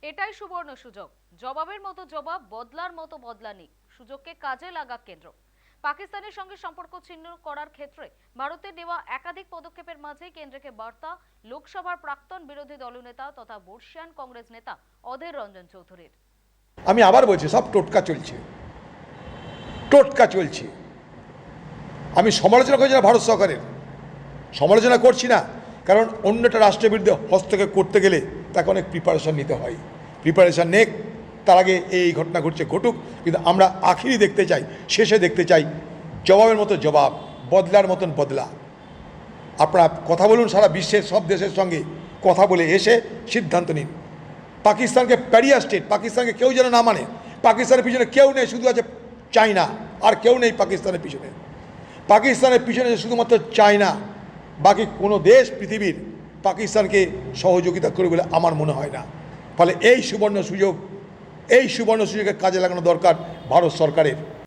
এটাই সুবর্ণ সুযোগ। জবাবের মতো জবাব, বদলার মতো বদলানি। সুযোগকে কাজে লাগা কেন্দ্র। পাকিস্তানের সঙ্গে সম্পর্ক ছিন্ন করার ক্ষেত্রে ভারতের নেওয়া একাধিক পদক্ষেপের মাঝে কেন্দ্রকে বার্তা লোকসভার প্রাক্তন বিরোধী দলনেতা তথা বর্ষিয়ান কংগ্রেস নেতা অধীর রঞ্জন চৌধুরীর। আমি আবার বলছি, সব টোটকা চলছে, টোটকা চলছে। আমি সমালোচনা করছি না ভারত সরকারের, সমালোচনা করছি না, কারণ অন্য একটা রাষ্ট্রের বিরুদ্ধে হস্তক্ষেপ করতে গেলে তাকে অনেক প্রিপারেশন নিতে হয়। প্রিপারেশন নেক, তার আগে এই ঘটনা ঘটছে ঘটুক, কিন্তু আমরা আখিরি দেখতে চাই, শেষে দেখতে চাই জবাবের মতো জবাব, বদলার মতন বদলা। আপনারা কথা বলুন, সারা বিশ্বের সব দেশের সঙ্গে কথা বলে এসে সিদ্ধান্ত নিন। পাকিস্তানকে প্যারিয়া স্টেট, পাকিস্তানকে কেউ যেন না মানে। পাকিস্তানের পিছনে কেউ নেই, শুধু আছে চায়না, আর কেউ নেই পাকিস্তানের পিছনে। পাকিস্তানের পিছনে শুধুমাত্র চায়না, বাকি কোনো দেশ পৃথিবীর পাকিস্তানকে সহযোগিতা করে বলে আমার মনে হয় না। ফলে এই সুবর্ণ সুযোগে কাজে লাগানো দরকার ভারত সরকারের।